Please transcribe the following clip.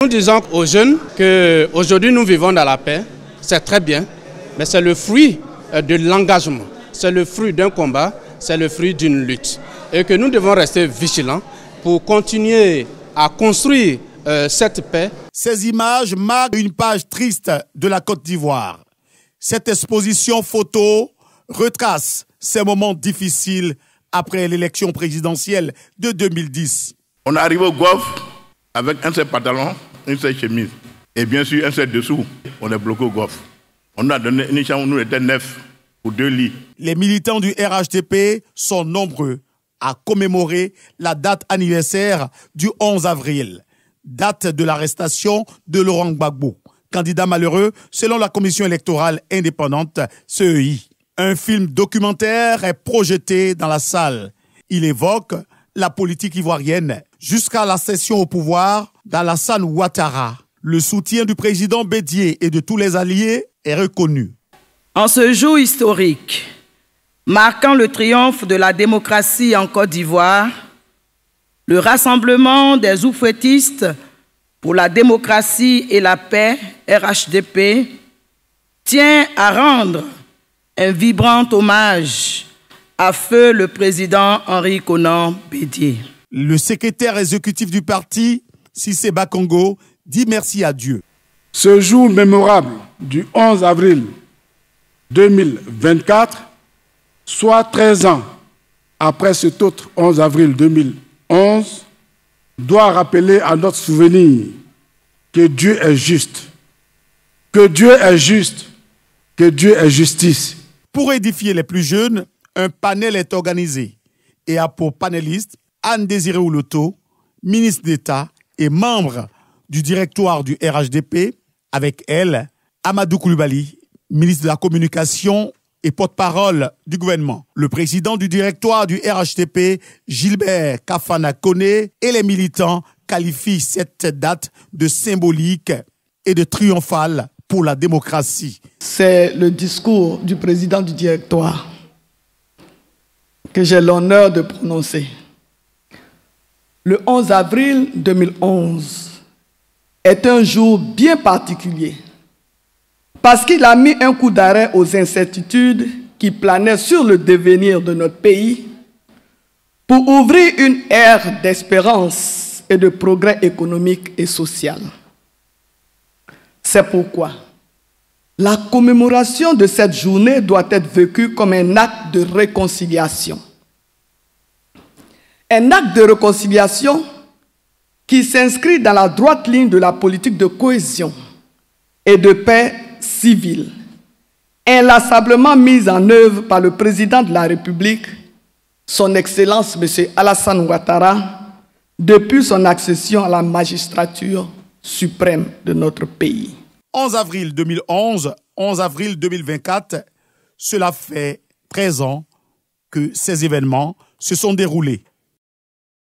Nous disons aux jeunes qu'aujourd'hui nous vivons dans la paix, c'est très bien, mais c'est le fruit de l'engagement, c'est le fruit d'un combat, c'est le fruit d'une lutte. Et que nous devons rester vigilants pour continuer à construire cette paix. Ces images marquent une page triste de la Côte d'Ivoire. Cette exposition photo retrace ces moments difficiles après l'élection présidentielle de 2010. On est arrivé au golf avec un seul pantalon, une seule chemise et bien sûr un seul dessous. On est bloqué au golf. On nous a donné une chambre où nous étions 9 pour 2 lits. Les militants du RHDP sont nombreux à commémorer la date anniversaire du 11 avril, date de l'arrestation de Laurent Gbagbo, candidat malheureux selon la commission électorale indépendante CEI. Un film documentaire est projeté dans la salle. Il évoque la politique ivoirienne jusqu'à la cession au pouvoir d'Alassane Ouattara. Le soutien du président Bédié et de tous les alliés est reconnu. En ce jour historique, marquant le triomphe de la démocratie en Côte d'Ivoire, le rassemblement des oufouettistes pour la démocratie et la paix, RHDP, tient à rendre un vibrant hommage à feu le président Henri Konan Bédié. Le secrétaire exécutif du parti, Cissé Bakongo, dit merci à Dieu. Ce jour mémorable du 11 avril 2024, soit 13 ans après cet autre 11 avril 2011, doit rappeler à notre souvenir que Dieu est juste, que Dieu est juste, que Dieu est justice. Pour édifier les plus jeunes, un panel est organisé et a pour panélistes Anne-Désirée Ouloto, ministre d'État et membre du directoire du RHDP, avec elle, Amadou Koulibaly, ministre de la Communication et porte-parole du gouvernement. Le président du directoire du RHDP, Gilbert Kafana Koné, et les militants qualifient cette date de symbolique et de triomphale pour la démocratie. C'est le discours du président du directoire que j'ai l'honneur de prononcer. Le 11 avril 2011 est un jour bien particulier parce qu'il a mis un coup d'arrêt aux incertitudes qui planaient sur le devenir de notre pays pour ouvrir une ère d'espérance et de progrès économique et social. C'est pourquoi la commémoration de cette journée doit être vécue comme un acte de réconciliation. Un acte de réconciliation qui s'inscrit dans la droite ligne de la politique de cohésion et de paix civile, inlassablement mise en œuvre par le président de la République, son Excellence M. Alassane Ouattara, depuis son accession à la magistrature suprême de notre pays. 11 avril 2011, 11 avril 2024, cela fait 13 ans que ces événements se sont déroulés.